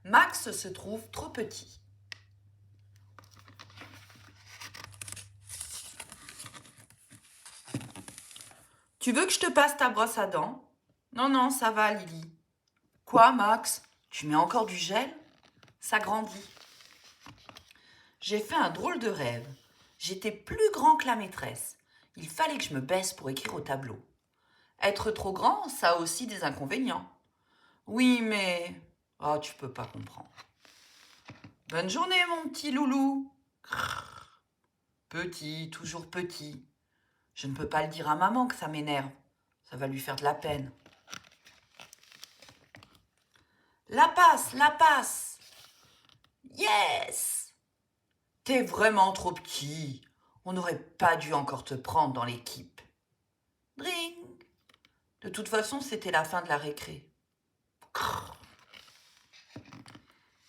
Max se trouve trop petit. Tu veux que je te passe ta brosse à dents? Non, non, ça va, Lily. Quoi, Max? Tu mets encore du gel? Ça grandit. J'ai fait un drôle de rêve. J'étais plus grand que la maîtresse. Il fallait que je me baisse pour écrire au tableau. Être trop grand, ça a aussi des inconvénients. Oui, mais... Oh, tu peux pas comprendre. Bonne journée, mon petit loulou. Petit, toujours petit. Je ne peux pas le dire à maman que ça m'énerve. Ça va lui faire de la peine. La passe, la passe. Yes! T'es vraiment trop petit. On n'aurait pas dû encore te prendre dans l'équipe. Dring! De toute façon, c'était la fin de la récré.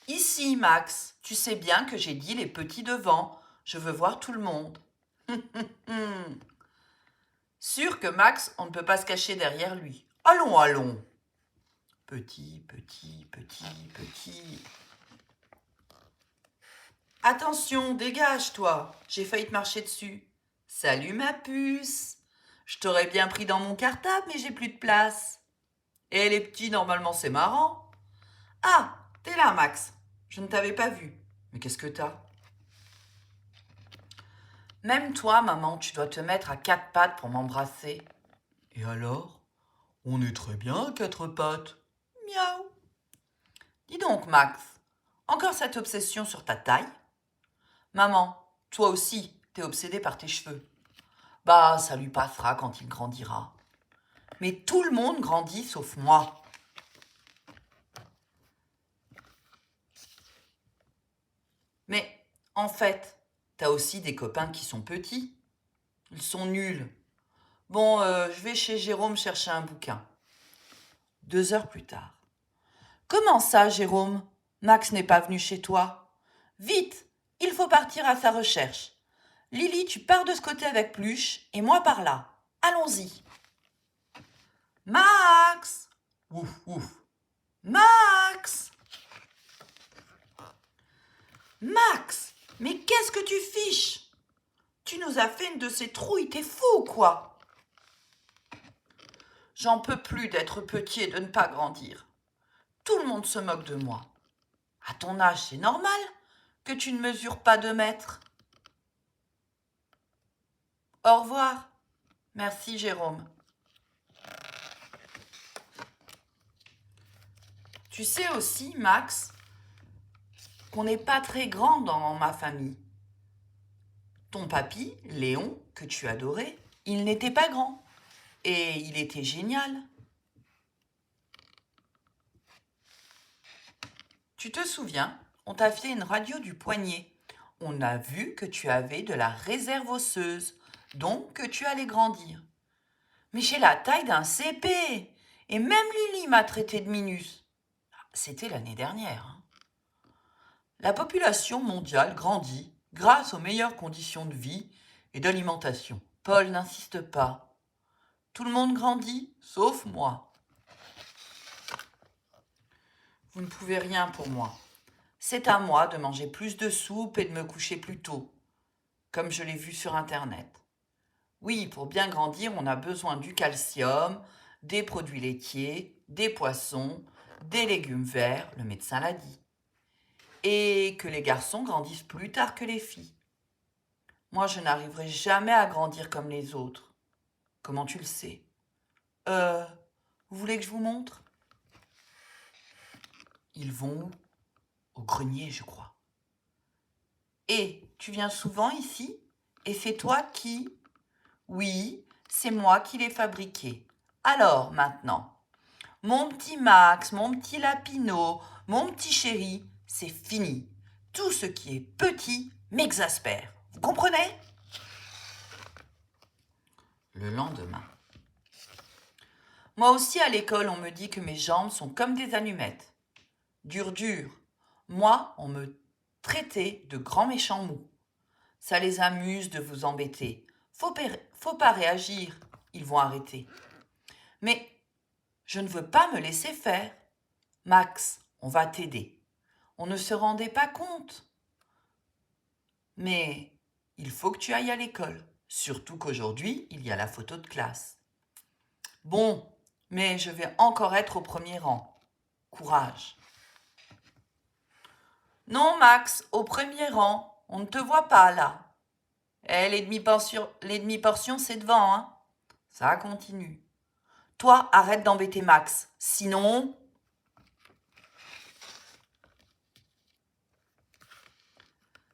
Ici, Max, tu sais bien que j'ai dit les petits devant. Je veux voir tout le monde. Sûr que Max, on ne peut pas se cacher derrière lui. Allons, allons. Petit, petit, petit, petit. Attention, dégage-toi. J'ai failli te marcher dessus. Salut ma puce. Je t'aurais bien pris dans mon cartable, mais j'ai plus de place. Et les petits, normalement, c'est marrant. Ah, t'es là, Max. Je ne t'avais pas vu. Mais qu'est-ce que t'as? Même toi, maman, tu dois te mettre à quatre pattes pour m'embrasser. Et alors? On est très bien à quatre pattes. Miaou. Dis donc, Max, encore cette obsession sur ta taille? Maman, toi aussi, t'es obsédée par tes cheveux. Bah, ça lui passera quand il grandira. Mais tout le monde grandit sauf moi. Mais, en fait, t'as aussi des copains qui sont petits. Ils sont nuls. Bon, je vais chez Jérôme chercher un bouquin. 2 heures plus tard. Comment ça, Jérôme? Max n'est pas venu chez toi. Vite, il faut partir à sa recherche. Lily, tu pars de ce côté avec Pluche et moi par là. Allons-y. Max! Ouf, ouf. Max! Max! Mais qu'est-ce que tu fiches? Tu nous as fait une de ces trouilles, t'es fou ou quoi? J'en peux plus d'être petit et de ne pas grandir. Tout le monde se moque de moi. À ton âge, c'est normal que tu ne mesures pas 2 mètres. Au revoir. Merci, Jérôme. Tu sais aussi, Max, qu'on n'est pas très grand dans ma famille. Ton papy, Léon, que tu adorais, il n'était pas grand. Et il était génial. Tu te souviens, on t'a fait une radio du poignet. On a vu que tu avais de la réserve osseuse, donc que tu allais grandir. Mais j'ai la taille d'un CP. Et même Lily m'a traité de minus. C'était l'année dernière. Hein. La population mondiale grandit grâce aux meilleures conditions de vie et d'alimentation. Paul n'insiste pas. Tout le monde grandit, sauf moi. Vous ne pouvez rien pour moi. C'est à moi de manger plus de soupe et de me coucher plus tôt, comme je l'ai vu sur Internet. Oui, pour bien grandir, on a besoin du calcium, des produits laitiers, des poissons, des légumes verts, le médecin l'a dit. Et que les garçons grandissent plus tard que les filles. Moi, je n'arriverai jamais à grandir comme les autres. Comment tu le sais? Vous voulez que je vous montre? Ils vont où? Au grenier, je crois. Et tu viens souvent ici? Et c'est toi qui? Oui, c'est moi qui l'ai fabriqué. Alors, maintenant, mon petit Max, mon petit Lapino, mon petit chéri, c'est fini. Tout ce qui est petit m'exaspère. Vous comprenez? Le lendemain. Moi aussi, à l'école, on me dit que mes jambes sont comme des allumettes. Dur, dur. Moi, on me traitait de grand méchant mou. Ça les amuse de vous embêter. Faut pas réagir. Ils vont arrêter. Mais je ne veux pas me laisser faire. Max, on va t'aider. On ne se rendait pas compte. Mais il faut que tu ailles à l'école, surtout qu'aujourd'hui, il y a la photo de classe. Bon, mais je vais encore être au premier rang. Courage. Non, Max, au premier rang, on ne te voit pas là. Les demi-portions, c'est devant, hein. Ça continue. Toi, arrête d'embêter Max, sinon...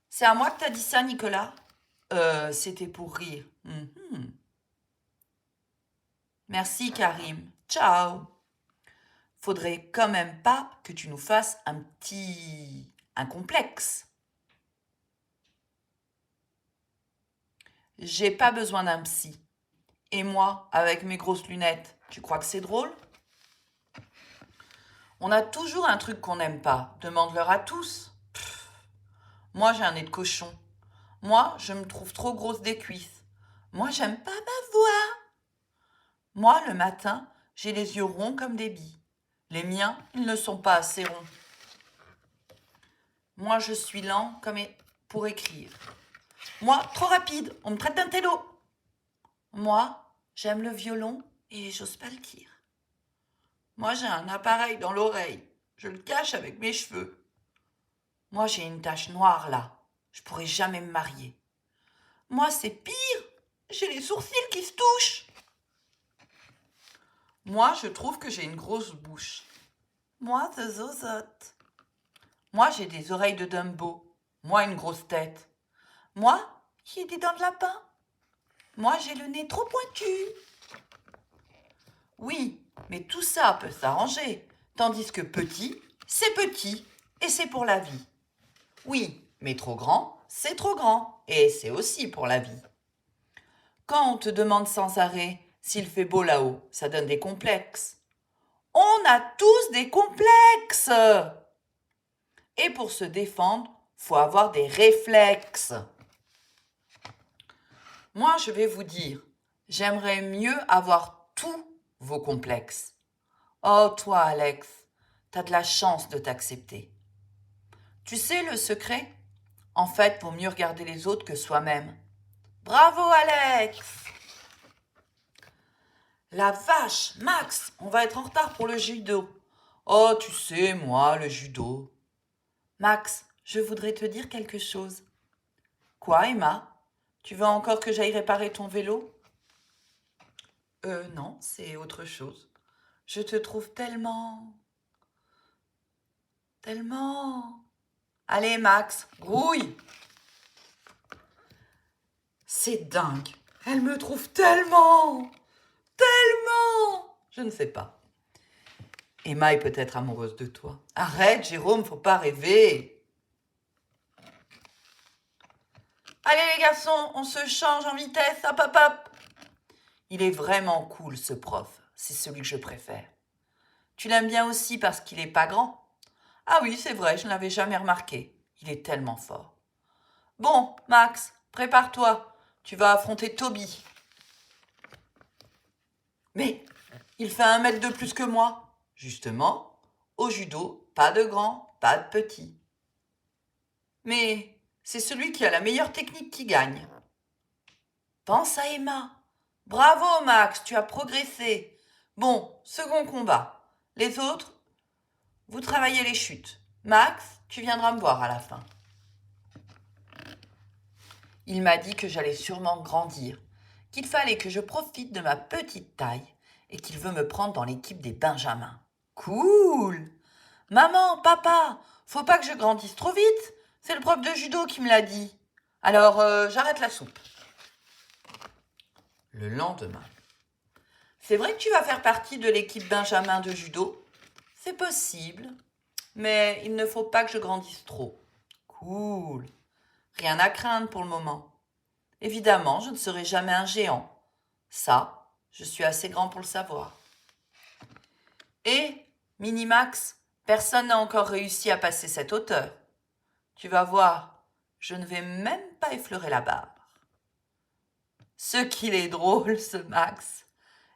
C'est à moi que t'as dit ça, Nicolas? C'était pour rire. Mhm. Merci, Karim. Ciao. Faudrait quand même pas que tu nous fasses un complexe. J'ai pas besoin d'un psy. Et moi, avec mes grosses lunettes, tu crois que c'est drôle? On a toujours un truc qu'on n'aime pas. Demande-leur à tous. Pff. Moi, j'ai un nez de cochon. Moi, je me trouve trop grosse des cuisses. Moi, j'aime pas ma voix. Moi, le matin, j'ai les yeux ronds comme des billes. Les miens, ils ne sont pas assez ronds. Moi, je suis lent comme pour écrire. Moi, trop rapide, on me traite d'intello. Moi, j'aime le violon et j'ose pas le dire. Moi, j'ai un appareil dans l'oreille. Je le cache avec mes cheveux. Moi, j'ai une tache noire là. Je pourrais jamais me marier. Moi, c'est pire. J'ai les sourcils qui se touchent. Moi, je trouve que j'ai une grosse bouche. Moi, de zozote. Moi, j'ai des oreilles de Dumbo. Moi, une grosse tête. Moi, j'ai des dents de lapin. Moi, j'ai le nez trop pointu. Oui, mais tout ça peut s'arranger. Tandis que petit, c'est petit et c'est pour la vie. Oui, mais trop grand, c'est trop grand et c'est aussi pour la vie. Quand on te demande sans arrêt s'il fait beau là-haut, ça donne des complexes. On a tous des complexes. Et pour se défendre, faut avoir des réflexes. Moi, je vais vous dire, j'aimerais mieux avoir tous vos complexes. Oh, toi, Alex, t'as de la chance de t'accepter. Tu sais le secret? En fait, vaut mieux regarder les autres que soi-même. Bravo, Alex! La vache, Max, on va être en retard pour le judo. Oh, tu sais, moi, le judo. Max, je voudrais te dire quelque chose. Quoi, Emma? Tu veux encore que j'aille réparer ton vélo? Non, c'est autre chose. Je te trouve tellement... Allez, Max, grouille! C'est dingue. Elle me trouve tellement... Je ne sais pas. Emma est peut-être amoureuse de toi. Arrête, Jérôme, faut pas rêver. Allez les garçons, on se change en vitesse, hop hop hop. Il est vraiment cool ce prof, c'est celui que je préfère. Tu l'aimes bien aussi parce qu'il est pas grand? Ah oui, c'est vrai, je ne l'avais jamais remarqué. Il est tellement fort. Bon, Max, prépare-toi, tu vas affronter Toby. Mais il fait 1 mètre de plus que moi. Justement, au judo, pas de grand, pas de petit. Mais c'est celui qui a la meilleure technique qui gagne. Pense à Emma. Bravo Max, tu as progressé. Bon, second combat. Les autres, vous travaillez les chutes. Max, tu viendras me voir à la fin. Il m'a dit que j'allais sûrement grandir, qu'il fallait que je profite de ma petite taille et qu'il veut me prendre dans l'équipe des Benjamins. Cool! Maman, papa, faut pas que je grandisse trop vite. C'est le prof de judo qui me l'a dit. Alors, j'arrête la soupe. Le lendemain. C'est vrai que tu vas faire partie de l'équipe Benjamin de judo? C'est possible, mais il ne faut pas que je grandisse trop. Cool. Rien à craindre pour le moment. Évidemment, je ne serai jamais un géant. Ça, je suis assez grand pour le savoir. Et, Minimax, personne n'a encore réussi à passer cette hauteur. Tu vas voir, je ne vais même pas effleurer la barre. Ce qu'il est drôle, ce Max.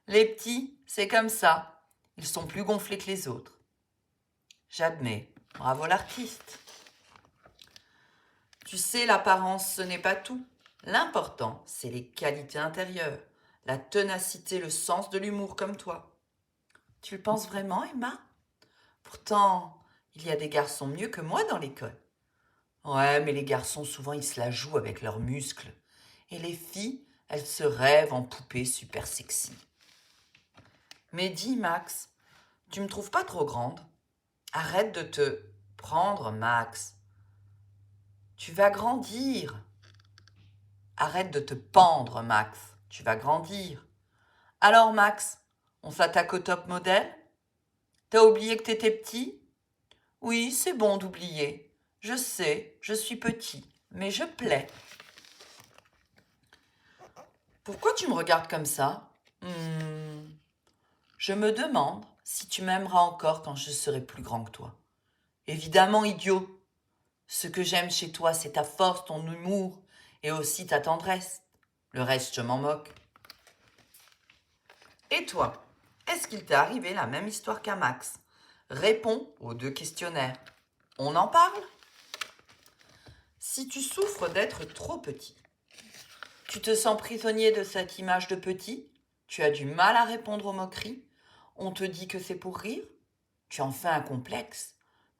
Les petits, c'est comme ça. Ils sont plus gonflés que les autres. J'admets. Bravo l'artiste. Tu sais, l'apparence, ce n'est pas tout. L'important, c'est les qualités intérieures, la ténacité, le sens de l'humour comme toi. Tu le penses vraiment, Emma? Pourtant, il y a des garçons mieux que moi dans l'école. Ouais, mais les garçons, souvent, ils se la jouent avec leurs muscles. Et les filles, elles se rêvent en poupées super sexy. Mais dis, Max, tu me trouves pas trop grande? Arrête de te prendre, Max. Tu vas grandir. Arrête de te pendre, Max. Tu vas grandir. Alors, Max, on s'attaque au top modèle? T'as oublié que t'étais petit? Oui, c'est bon d'oublier. Je sais, je suis petit, mais je plais. Pourquoi tu me regardes comme ça? Je me demande si tu m'aimeras encore quand je serai plus grand que toi. Évidemment, idiot. Ce que j'aime chez toi, c'est ta force, ton humour et aussi ta tendresse. Le reste, je m'en moque. Et toi, est-ce qu'il t'est arrivé la même histoire qu'à Max? Réponds aux 2 questionnaires. On en parle? Si tu souffres d'être trop petit, tu te sens prisonnier de cette image de petit, tu as du mal à répondre aux moqueries, on te dit que c'est pour rire, tu en fais un complexe,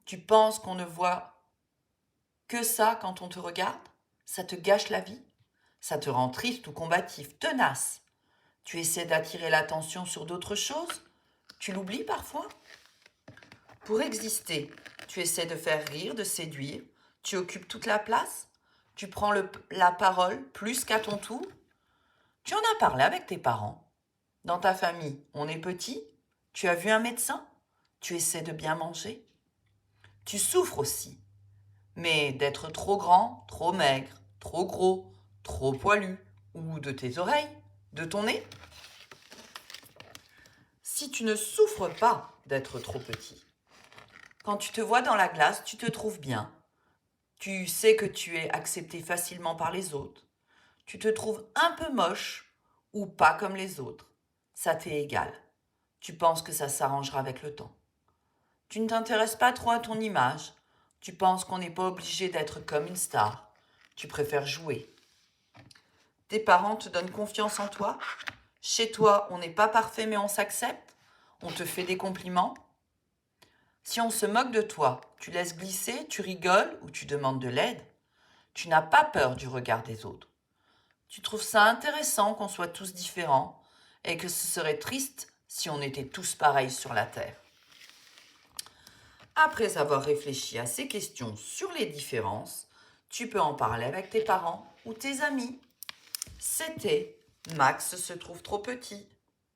tu penses qu'on ne voit que ça quand on te regarde, ça te gâche la vie, ça te rend triste ou combatif, tenace. Tu essaies d'attirer l'attention sur d'autres choses, tu l'oublies parfois. Pour exister, tu essaies de faire rire, de séduire, tu occupes toute la place, tu prends la parole plus qu'à ton tour. Tu en as parlé avec tes parents. Dans ta famille, on est petit, tu as vu un médecin, tu essaies de bien manger. Tu souffres aussi, mais d'être trop grand, trop maigre, trop gros, trop poilu, ou de tes oreilles, de ton nez. Si tu ne souffres pas d'être trop petit, quand tu te vois dans la glace, tu te trouves bien. Tu sais que tu es accepté facilement par les autres. Tu te trouves un peu moche ou pas comme les autres. Ça t'est égal. Tu penses que ça s'arrangera avec le temps. Tu ne t'intéresses pas trop à ton image. Tu penses qu'on n'est pas obligé d'être comme une star. Tu préfères jouer. Tes parents te donnent confiance en toi. Chez toi, on n'est pas parfait mais on s'accepte. On te fait des compliments. Si on se moque de toi, tu laisses glisser, tu rigoles ou tu demandes de l'aide. Tu n'as pas peur du regard des autres. Tu trouves ça intéressant qu'on soit tous différents et que ce serait triste si on était tous pareils sur la Terre. Après avoir réfléchi à ces questions sur les différences, tu peux en parler avec tes parents ou tes amis. C'était Max se trouve trop petit.